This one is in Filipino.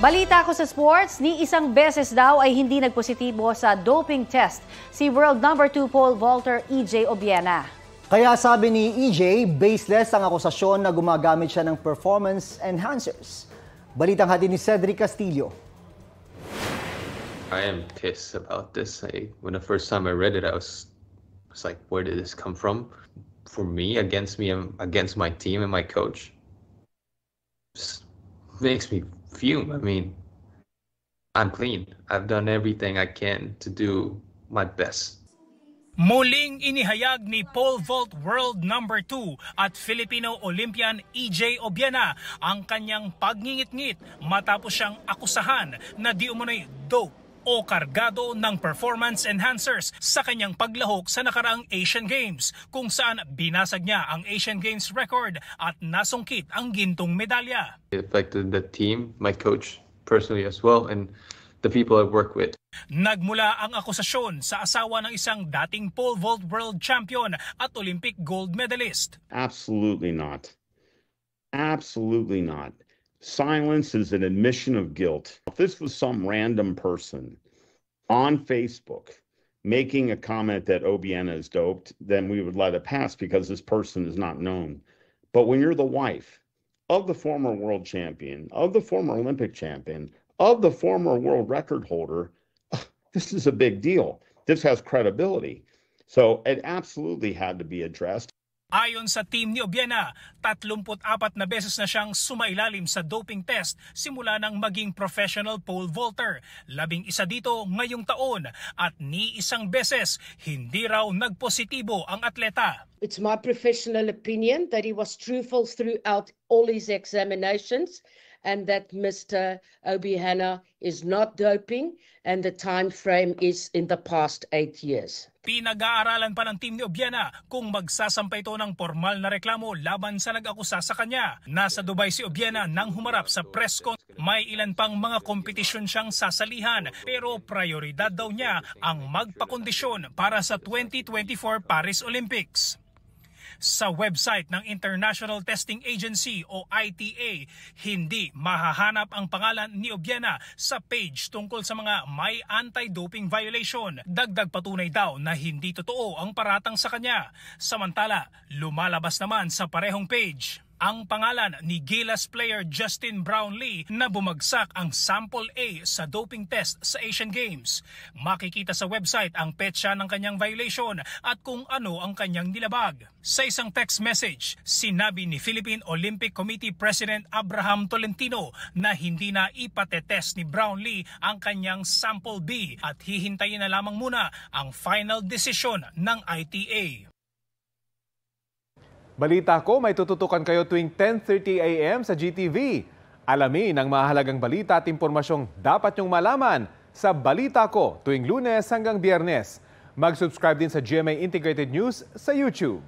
Balita ko sa sports, ni isang beses daw ay hindi nagpositibo sa doping test si world number 2 pole vaulter EJ Obiena. Kaya sabi ni EJ, baseless ang akusasyon na gumagamit siya ng performance enhancers. Balitang hatid ni Cedric Castillo. I am pissed about this. When the first time I read it, I was like, where did this come from? For me, against my team and my coach. Just makes me fume. I mean, I'm clean. I've done everything I can to do my best. Muling inihayag ni pole vault world number 2 at Filipino Olympian EJ Obiena ang kanyang pagngingit-ngit matapos siyang akusahan na di umano'y dope o kargado ng performance enhancers sa kanyang paglahok sa nakaraang Asian Games kung saan binasag niya ang Asian Games record at nasungkit ang gintong medalya. It affected the team, my coach personally as well, and the people I work with. Nagmula ang akusasyon sa asawa ng isang dating pole vault world champion at Olympic gold medalist. Absolutely not. Absolutely not. Silence is an admission of guilt. If this was some random person on Facebook making a comment that Obiena is doped, then we would let it pass because this person is not known. But when you're the wife of the former world champion, of the former Olympic champion, of the former world record holder, this is a big deal. This has credibility. So it absolutely had to be addressed. Ayon sa team ni Obiena, 34 na beses na siyang sumailalim sa doping test simula nang maging professional pole vaulter. 11 dito ngayong taon at ni isang beses hindi raw nagpositibo ang atleta. It's my professional opinion that he was truthful throughout all his examinations and that Mr. Obiena is not doping and the time frame is in the past 8 years. Pinag-aaralan pa ng team ni Obiena kung magsasampa ito ng formal na reklamo laban sa nag-akusa sa kanya. Nasa Dubai si Obiena nang humarap sa press con. May ilan pang mga kompetisyon siyang sasalihan pero prioridad daw niya ang magpakondisyon para sa 2024 Paris Olympics. Sa website ng International Testing Agency o ITA, hindi mahahanap ang pangalan ni Obiena sa page tungkol sa mga may anti-doping violation. Dagdag patunay daw na hindi totoo ang paratang sa kanya. Samantala, lumalabas naman sa parehong page ang pangalan ni Gilas player Justin Brownlee na bumagsak ang sample A sa doping test sa Asian Games. Makikita sa website ang petsa ng kanyang violation at kung ano ang kanyang nilabag. Sa isang text message, sinabi ni Philippine Olympic Committee President Abraham Tolentino na hindi na ipatetest ni Brownlee ang kanyang sample B at hihintayin na lamang muna ang final decision ng ITA. Balita ko, may tututukan kayo tuwing 10:30 AM sa GTV. Alamin ang mahalagang balita at impormasyong dapat nyong malaman sa Balita Ko tuwing Lunes hanggang Biyernes. Mag-subscribe din sa GMA Integrated News sa YouTube.